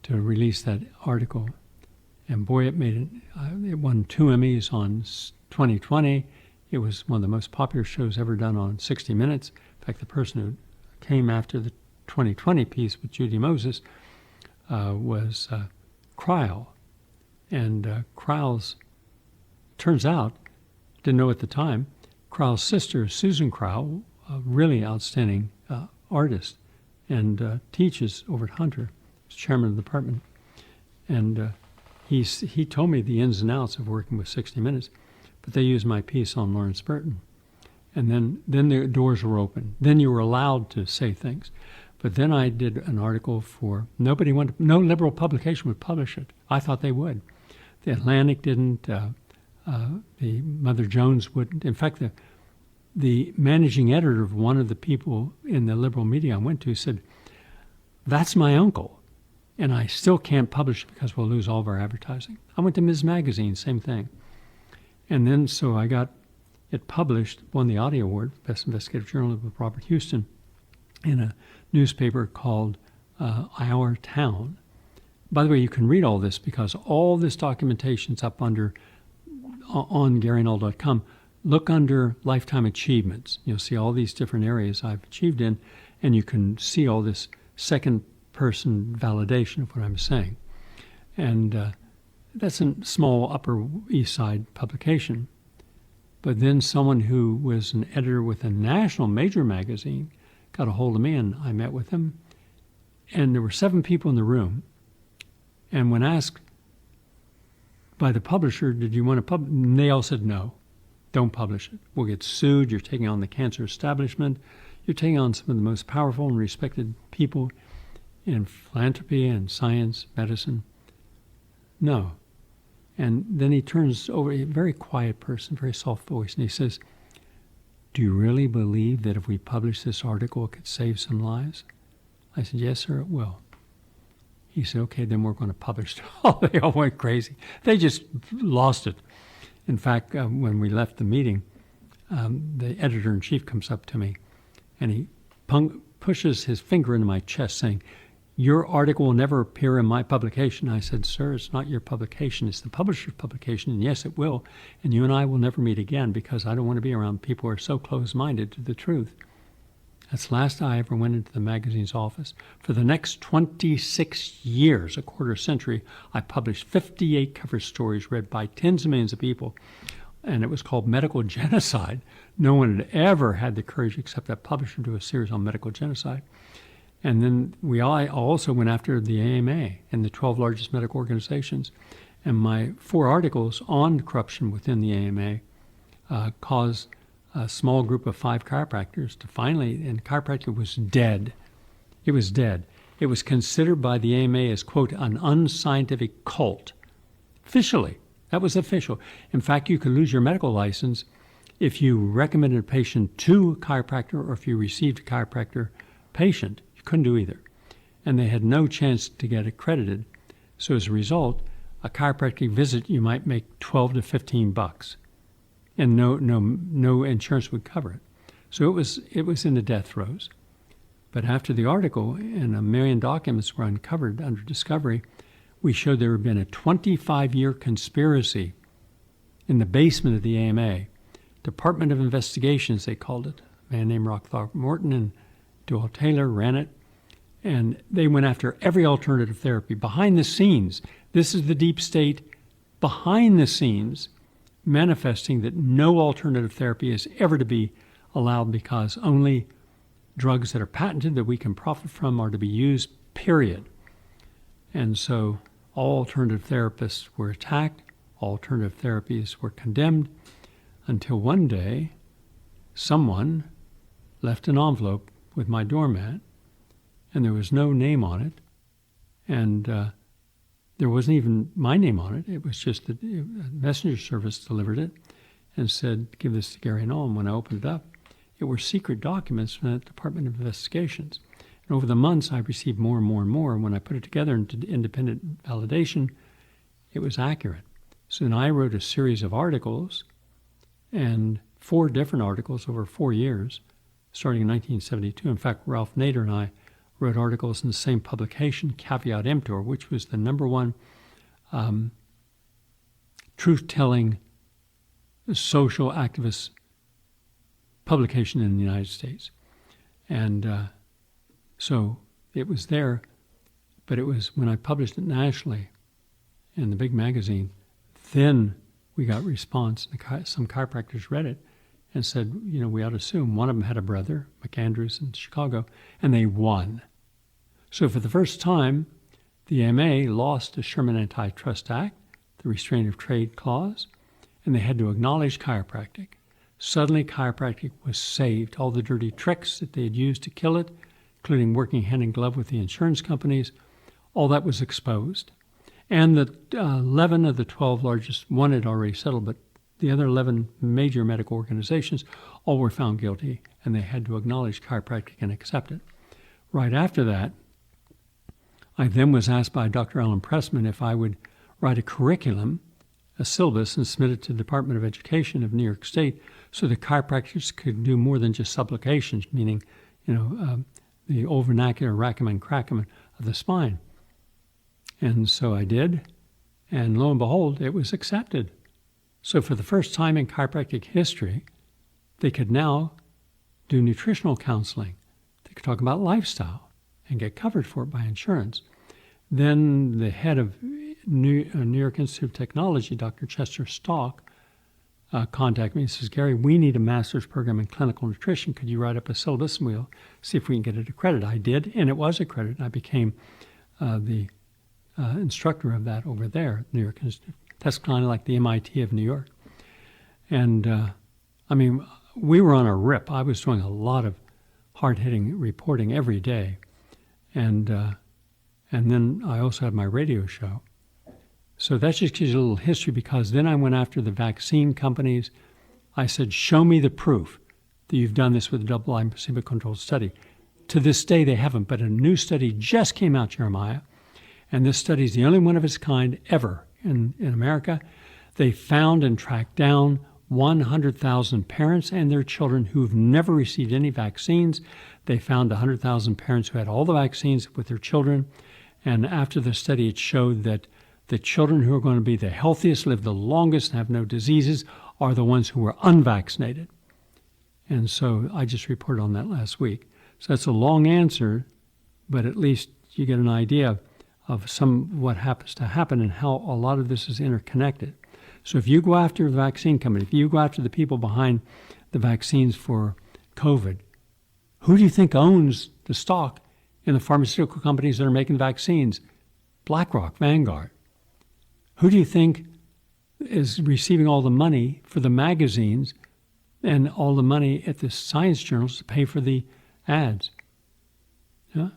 to release that article. And boy, it won 2 Emmys on 2020. It was one of the most popular shows ever done on 60 Minutes. In fact, the person who came after the 2020 piece with Judy Moses was Cryle. And Cryle's, turns out, didn't know at the time, Cryle's sister, Susan Cryle, a really outstanding artist, and teaches over at Hunter, as chairman of the department. And he told me the ins and outs of working with 60 Minutes, but they used my piece on Lawrence Burton. And then the doors were open. Then you were allowed to say things. But then I did an article for, no liberal publication would publish it. I thought they would. The Atlantic didn't, the Mother Jones wouldn't. In fact, the managing editor of one of the people in the liberal media I went to said, that's my uncle, and I still can't publish it because we'll lose all of our advertising. I went to Ms. Magazine, same thing. And then so I got it published, won the Audio Award, Best Investigative Journalism with Robert Houston, in a newspaper called Our Town. By the way, you can read all this because all this documentation's up on GaryNull.com. Look under Lifetime Achievements. You'll see all these different areas I've achieved in, and you can see all this second-person validation of what I'm saying. And that's a small Upper East Side publication. But then someone who was an editor with a national major magazine got a hold of me, and I met with him. And there were 7 people in the room. And when asked by the publisher, did you want to publish? And they all said, no, don't publish it. We'll get sued. You're taking on the cancer establishment. You're taking on some of the most powerful and respected people in philanthropy and science, medicine. No. And then he turns over, a very quiet person, very soft voice, and he says, do you really believe that if we publish this article, it could save some lives? I said, yes, sir, it will. He said, okay, then we're going to publish it. Oh, they all went crazy. They just lost it. In fact, when we left the meeting, the editor-in-chief comes up to me, and he pushes his finger into my chest saying, your article will never appear in my publication. I said, sir, it's not your publication, it's the publisher's publication, and yes, it will. And you and I will never meet again because I don't want to be around people who are so close-minded to the truth. That's the last I ever went into the magazine's office. For the next 26 years, a quarter century, I published 58 cover stories read by tens of millions of people, and it was called Medical Genocide. No one had ever had the courage except that publisher to do a series on medical genocide. And then I also went after the AMA and the 12 largest medical organizations. And my 4 articles on corruption within the AMA caused a small group of 5 chiropractors to finally, and chiropractic was dead. It was dead. It was considered by the AMA as, quote, an unscientific cult. Officially, that was official. In fact, you could lose your medical license if you recommended a patient to a chiropractor or if you received a chiropractor patient. You couldn't do either. And they had no chance to get accredited. So as a result, a chiropractic visit, you might make $12 to $15. And no insurance would cover it. So it was in the death throes. But after the article, and 1 million documents were uncovered under discovery, we showed there had been a 25-year conspiracy in the basement of the AMA. Department of Investigations, they called it. A man named Rockthorpe Morton and Dual Taylor ran it. And they went after every alternative therapy. Behind the scenes, this is the deep state behind the scenes, manifesting that no alternative therapy is ever to be allowed because only drugs that are patented that we can profit from are to be used, period. And so all alternative therapists were attacked, all alternative therapies were condemned, until one day someone left an envelope with my doormat, and there was no name on it, and there wasn't even my name on it. It was just that a messenger service delivered it and said, give this to Gary Null. And when I opened it up, it were secret documents from the Department of Investigations. And over the months, I received more and more and more. And when I put it together into independent validation, it was accurate. So then I wrote a series of articles, and 4 different articles over 4 years, starting in 1972. In fact, Ralph Nader and I wrote articles in the same publication, Caveat Emptor, which was the #1 truth-telling social activist publication in the United States. And so it was there, but it was when I published it nationally in the big magazine, then we got response. Some chiropractors read it and said, we ought to sue him. One of them had a brother, McAndrews in Chicago, and they won. So for the first time, the AMA lost the Sherman Antitrust Act, the Restraint of Trade Clause, and they had to acknowledge chiropractic. Suddenly, chiropractic was saved. All the dirty tricks that they had used to kill it, including working hand in glove with the insurance companies, all that was exposed. And the 11 of the 12 largest, one had already settled, but the other 11 major medical organizations all were found guilty, and they had to acknowledge chiropractic and accept it. Right after that, I then was asked by Dr. Alan Pressman if I would write a curriculum, a syllabus, and submit it to the Department of Education of New York State so that chiropractors could do more than just supplications, meaning, the old vernacular rack 'em and crack 'em of the spine. And so I did, and lo and behold, it was accepted. So for the first time in chiropractic history, they could now do nutritional counseling. They could talk about lifestyle and get covered for it by insurance. Then the head of New York Institute of Technology, Dr. Chester Stalk, contacted me and says, Gary, we need a master's program in clinical nutrition. Could you write up a syllabus and we'll see if we can get it accredited? I did, and it was accredited. I became the instructor of that over there at New York Institute. That's kind of like the MIT of New York. And we were on a rip. I was doing a lot of hard-hitting reporting every day. And then I also had my radio show. So that just gives you a little history, because then I went after the vaccine companies. I said, show me the proof that you've done this with a double-blind placebo-controlled study. To this day, they haven't, but a new study just came out, Jeremiah, and this study is the only one of its kind ever in America. They found and tracked down 100,000 parents and their children who've never received any vaccines. They found 100,000 parents who had all the vaccines with their children. And after the study, it showed that the children who are going to be the healthiest, live the longest, and have no diseases are the ones who were unvaccinated. And so I just reported on that last week. So that's a long answer, but at least you get an idea of what happens to happen and how a lot of this is interconnected. So if you go after the vaccine company, if you go after the people behind the vaccines for COVID, who do you think owns the stock in the pharmaceutical companies that are making vaccines? BlackRock, Vanguard. Who do you think is receiving all the money for the magazines and all the money at the science journals to pay for the ads? Yeah?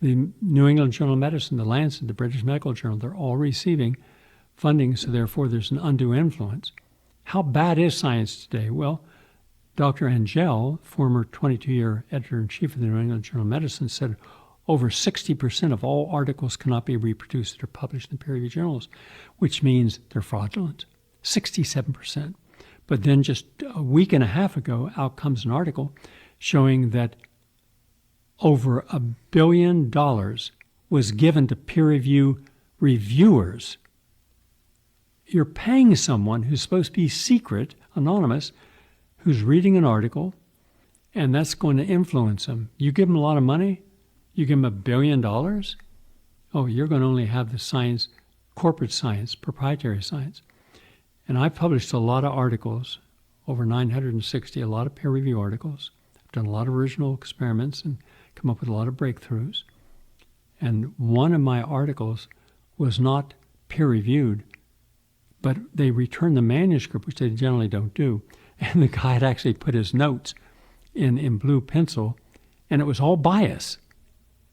The New England Journal of Medicine, the Lancet, the British Medical Journal, they're all receiving funding, so therefore there's an undue influence. How bad is science today? Well, Dr. Angel, former 22-year editor-in-chief of the New England Journal of Medicine, said over 60% of all articles cannot be reproduced that are published in peer-reviewed journals, which means they're fraudulent. 67%. But then just a week and a half ago, out comes an article showing that over $1 billion was given to peer review reviewers. You're paying someone who's supposed to be secret, anonymous, who's reading an article, and that's going to influence them. You give them a lot of money, you give them $1 billion, oh, you're going to only have the science, corporate science, proprietary science. And I've published a lot of articles, over 960, a lot of peer review articles. I've done a lot of original experiments and come up with a lot of breakthroughs. And one of my articles was not peer reviewed, but they returned the manuscript, which they generally don't do. And the guy had actually put his notes in blue pencil, and it was all bias.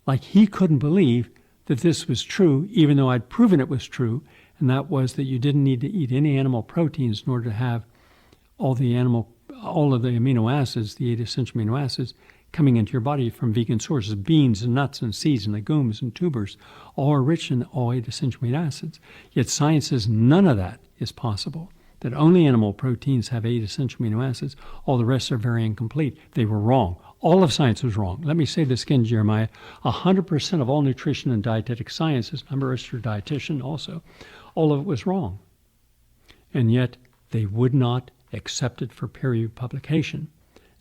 Like he couldn't believe that this was true, even though I'd proven it was true, and that was that you didn't need to eat any animal proteins in order to have all of the amino acids, the 8 essential amino acids, coming into your body from vegan sources. Beans and nuts and seeds and legumes and tubers all are rich in all 8 essential amino acids. Yet science says none of that is possible, that only animal proteins have 8 essential amino acids. All the rest are very incomplete. They were wrong. All of science was wrong. Let me say this again, Jeremiah. 100% of all nutrition and dietetic sciences, I'm a registered dietitian also, all of it was wrong. And yet they would not accept it for peer-reviewed publication.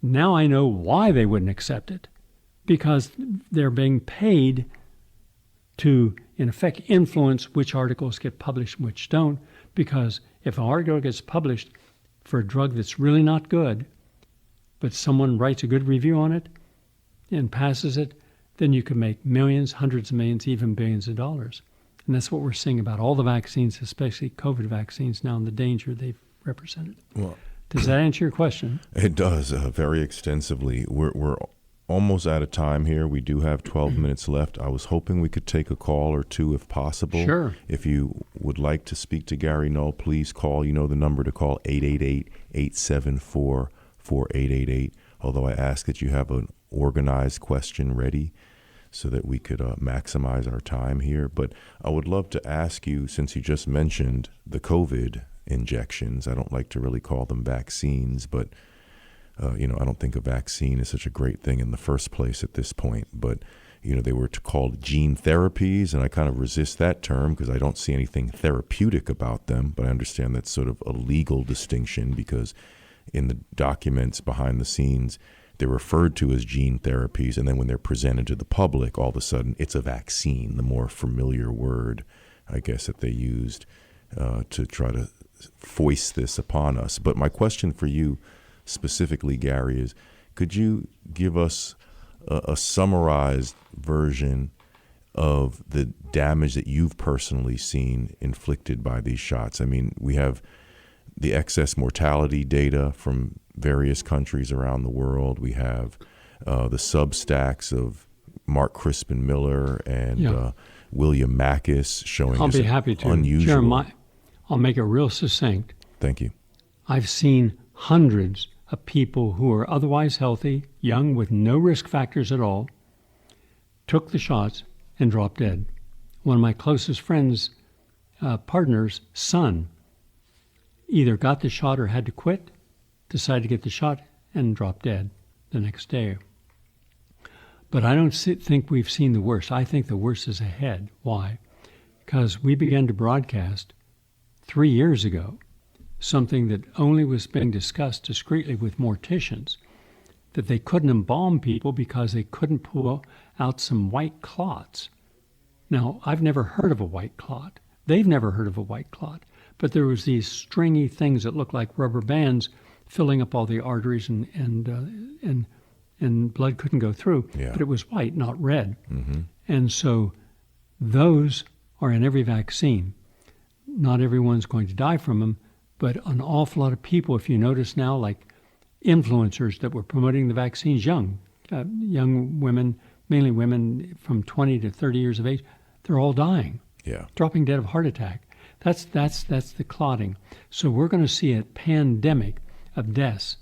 Now I know why they wouldn't accept it. Because they're being paid to, in effect, influence which articles get published and which don't. Because if an article gets published for a drug that's really not good, but someone writes a good review on it and passes it, then you can make millions, hundreds of millions, even billions of dollars. And that's what we're seeing about all the vaccines, especially COVID vaccines now, and the danger they've represented. Well, does that answer your question? It does, very extensively. We're almost out of time here. We do have 12 minutes left. I was hoping we could take a call or two if possible. Sure. If you would like to speak to Gary Null, please call. You know the number to call, 888-874-4888. Although I ask that you have an organized question ready so that we could maximize our time here. But I would love to ask you, since you just mentioned the COVID injections, I don't like to really call them vaccines, but I don't think a vaccine is such a great thing in the first place at this point. But, they were called gene therapies, and I kind of resist that term because I don't see anything therapeutic about them. But I understand that's sort of a legal distinction because in the documents behind the scenes, they're referred to as gene therapies, and then when they're presented to the public, all of a sudden it's a vaccine, the more familiar word, I guess, that they used to try to foist this upon us. But my question for you specifically, Gary, is could you give us a summarized version of the damage that you've personally seen inflicted by these shots? I mean, we have the excess mortality data from various countries around the world. We have the Substacks of Mark Crispin Miller and William Mackis showing I'll us be happy to. unusual. Jeremiah, I'll make it real succinct. Thank you. I've seen hundreds of people who are otherwise healthy, young, with no risk factors at all, took the shots and dropped dead. One of my closest friends, partner's son, either got the shot or had to quit, decided to get the shot, and dropped dead the next day. But I don't think we've seen the worst. I think the worst is ahead. Why? Because we began to broadcast 3 years ago something that only was being discussed discreetly with morticians, that they couldn't embalm people because they couldn't pull out some white clots. Now, I've never heard of a white clot. They've never heard of a white clot. But there was these stringy things that looked like rubber bands filling up all the arteries, and blood couldn't go through. Yeah. But it was white, not red. Mm-hmm. And so those are in every vaccine. Not everyone's going to die from them, but an awful lot of people, if you notice now, like influencers that were promoting the vaccines, young women, mainly women from 20 to 30 years of age, they're all dying, dropping dead of heart attack. That's the clotting. So we're going to see a pandemic of deaths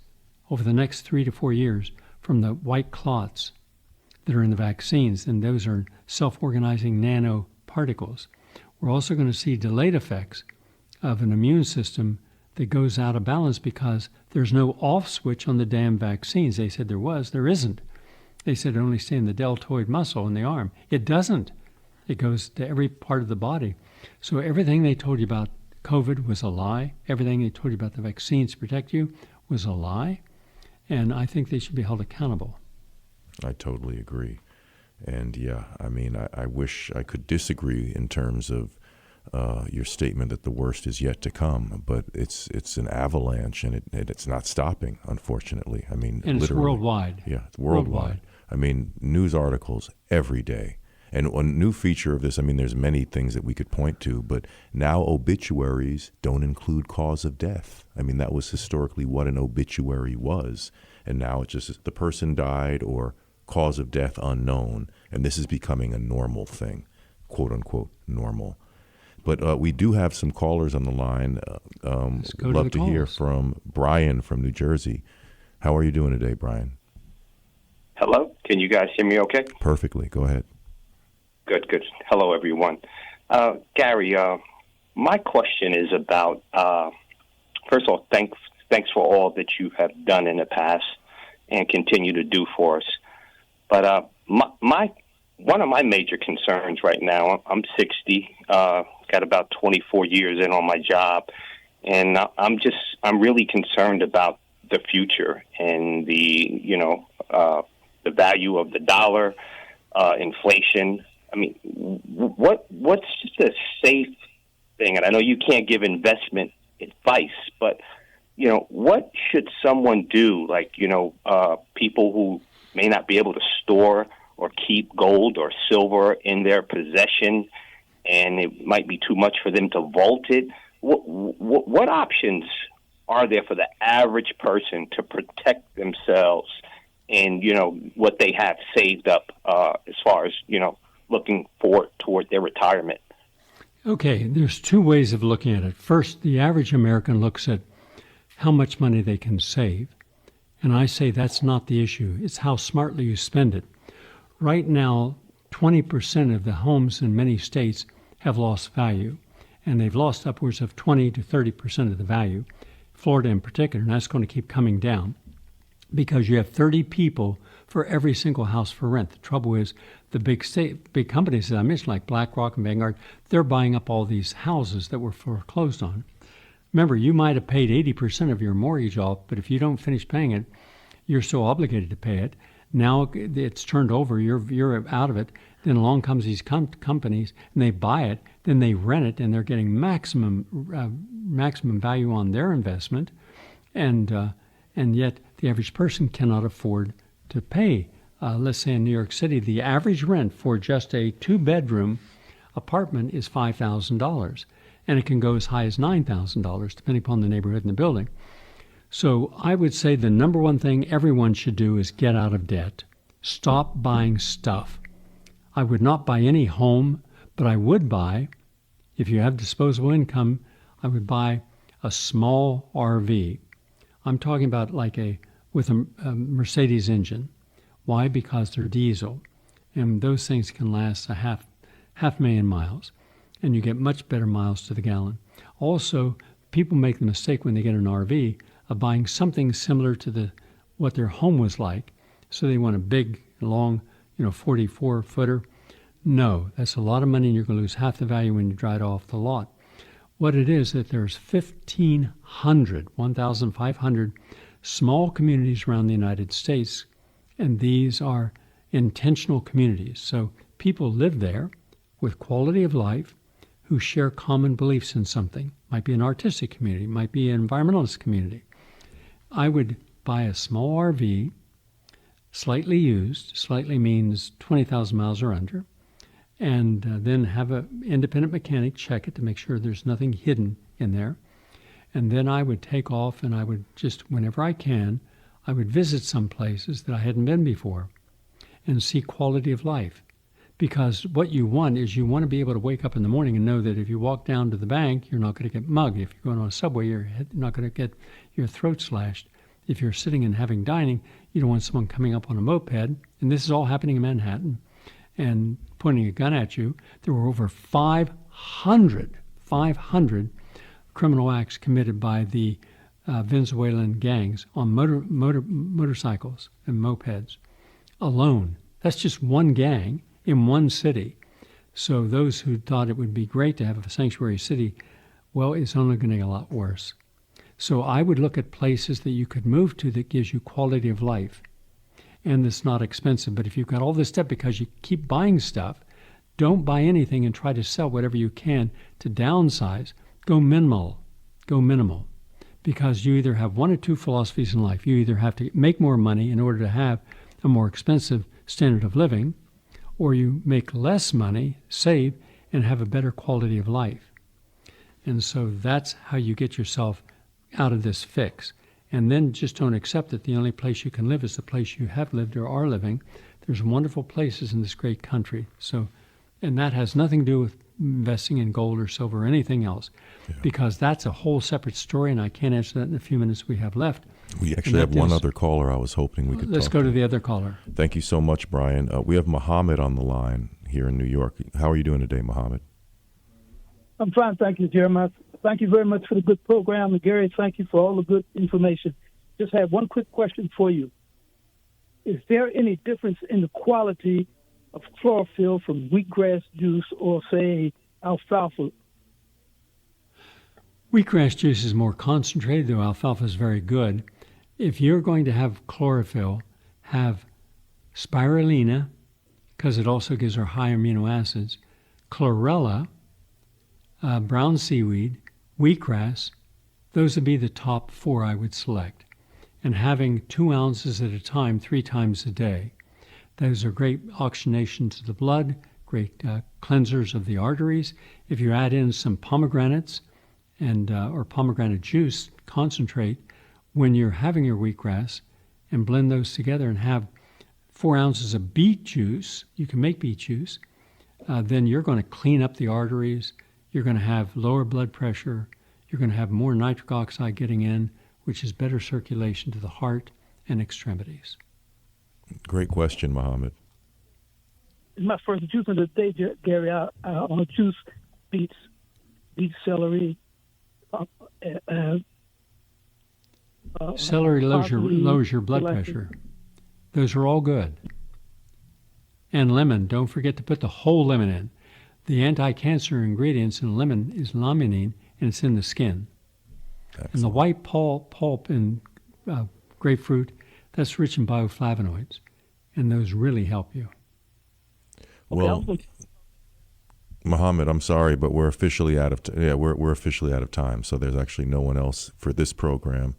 over the next 3 to 4 years from the white clots that are in the vaccines, and those are self-organizing nanoparticles. We're also going to see delayed effects of an immune system that goes out of balance because there's no off switch on the damn vaccines. They said there was. There isn't. They said it only stay in the deltoid muscle in the arm. It doesn't. It goes to every part of the body. So everything they told you about COVID was a lie. Everything they told you about the vaccines to protect you was a lie. And I think they should be held accountable. I totally agree. And I wish I could disagree in terms of your statement that the worst is yet to come, but it's an avalanche, and it's not stopping, unfortunately. I mean, and it's worldwide. Yeah, it's worldwide. I mean, news articles every day. And a new feature of this, I mean, there's many things that we could point to, but now obituaries don't include cause of death. I mean, that was historically what an obituary was. And now it's just the person died or cause of death unknown. And this is becoming a normal thing, quote unquote, normal. But we do have some callers on the line. Love to hear from Brian from New Jersey. How are you doing today, Brian? Hello? Can you guys hear me okay? Perfectly. Go ahead. Good. Hello, everyone. Gary, my question is about, first of all, thanks for all that you have done in the past and continue to do for us. But one of my major concerns right now, I'm 60, got about 24 years in on my job, and I'm really concerned about the future and the value of the dollar, inflation. I mean, what's just a safe thing? And I know you can't give investment advice, but, what should someone do? Like, people who may not be able to store or keep gold or silver in their possession, and it might be too much for them to vault it. What options are there for the average person to protect themselves and, what they have saved up as far as, looking forward toward their retirement? Okay, there's two ways of looking at it. First, the average American looks at how much money they can save. And I say that's not the issue. It's how smartly you spend it. Right now, 20% of the homes in many states have lost value, and they've lost upwards of 20 to 30% of the value, Florida in particular, and that's going to keep coming down because you have 30 people for every single house for rent. The trouble is the big companies that I mentioned, like BlackRock and Vanguard, they're buying up all these houses that were foreclosed on. Remember, you might have paid 80% of your mortgage off, but if you don't finish paying it, you're still obligated to pay it. Now it's turned over, you're out of it. Then along comes these companies, and they buy it, then they rent it, and they're getting maximum value on their investment, and yet the average person cannot afford to pay. Let's say in New York City, the average rent for just a 2-bedroom apartment is $5,000, and it can go as high as $9,000, depending upon the neighborhood and the building. So I would say the number one thing everyone should do is get out of debt. Stop buying stuff. I would not buy any home, but I would buy, if you have disposable income, I would buy a small RV. I'm talking about with a Mercedes engine. Why? Because they're diesel, and those things can last a half million miles, and you get much better miles to the gallon. Also, people make the mistake when they get an RV of buying something similar to what their home was like. So they want a big, long, 44-footer. No, that's a lot of money, and you're going to lose half the value when you drive it off the lot. What it is that there's 1,500 small communities around the United States, and these are intentional communities. So people live there with quality of life who share common beliefs in something. Might be an artistic community, might be an environmentalist community. I would buy a small RV, slightly used, slightly means 20,000 miles or under, and then have an independent mechanic check it to make sure there's nothing hidden in there. And then I would take off, and I would just, whenever I can, I would visit some places that I hadn't been before and see quality of life. Because what you want is you want to be able to wake up in the morning and know that if you walk down to the bank, you're not going to get mugged. If you're going on a subway, you're not going to get your throat slashed. If you're sitting and having dining, you don't want someone coming up on a moped. And this is all happening in Manhattan and pointing a gun at you. There were over 500 criminal acts committed by the Venezuelan gangs on motorcycles and mopeds alone. That's just one gang in one city. So those who thought it would be great to have a sanctuary city, well, it's only going to get a lot worse. So I would look at places that you could move to that gives you quality of life and that's not expensive. But if you've got all this stuff because you keep buying stuff, don't buy anything and try to sell whatever you can to downsize. Go minimal. Because you either have one or two philosophies in life. You either have to make more money in order to have a more expensive standard of living, or you make less money, save, and have a better quality of life. And so that's how you get yourself out of this fix. And then just don't accept that the only place you can live is the place you have lived or are living. There's wonderful places in this great country. So, and that has nothing to do with investing in gold or silver or anything else, because that's a whole separate story, and I can't answer that in the few minutes we have left. We actually have one other caller I was hoping we could Let's go to the other caller. Thank you so much, Brian. We have Muhammad on the line here in New York. How are you doing today, Muhammad? I'm fine, thank you, Jeremiah. Thank you very much for the good program. And Gary, thank you for all the good information. Just have one quick question for you. Is there any difference in the quality of chlorophyll from wheatgrass juice or, say, alfalfa? Wheatgrass juice is more concentrated, though alfalfa is very good. If you're going to have chlorophyll, have spirulina, because it also gives her high amino acids, chlorella, brown seaweed, wheatgrass. Those would be the top four I would select. And having 2 ounces at a time, 3 times a day. Those are great oxygenations of the blood, great cleansers of the arteries. If you add in some pomegranates and or pomegranate juice concentrate when you're having your wheatgrass, and blend those together and have 4 ounces of beet juice, you can make beet juice, then you're going to clean up the arteries. You're going to have lower blood pressure. You're going to have more nitric oxide getting in, which is better circulation to the heart and extremities. Great question, Muhammad. It's my first juice of the day, Gary. I want to juice beet celery. Celery lowers your blood pressure. Those are all good. And lemon, don't forget to put the whole lemon in. The anti-cancer ingredients in lemon is limonene, and it's in the skin. Excellent. And the white pulp in grapefruit, that's rich in bioflavonoids, and those really help you. Well, Muhammad, I'm sorry, but we're officially out of we're officially out of time. So there's actually no one else for this program.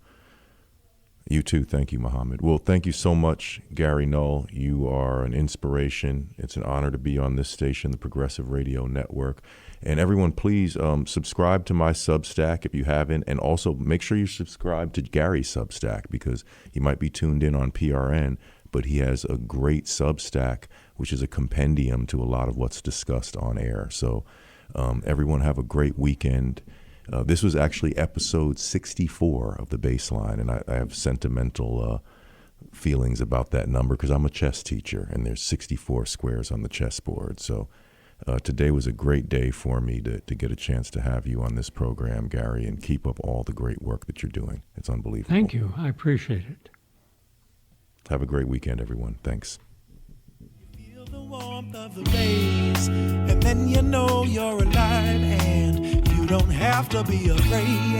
You too. Thank you, Muhammad. Well, thank you so much, Gary Null. You are an inspiration. It's an honor to be on this station, the Progressive Radio Network. And everyone, please subscribe to my Substack if you haven't. And also make sure you subscribe to Gary's Substack, because he might be tuned in on PRN, but he has a great Substack, which is a compendium to a lot of what's discussed on air. So everyone have a great weekend. This was actually episode 64 of the Bassline, and I have sentimental feelings about that number because I'm a chess teacher, and there's 64 squares on the chessboard. So Today was a great day for me to get a chance to have you on this program, Gary, and keep up all the great work that you're doing. It's unbelievable. Thank you. I appreciate it. Have a great weekend, everyone. Thanks. Feel the warmth of the rays, and then you know you're alive, and you don't have to be afraid.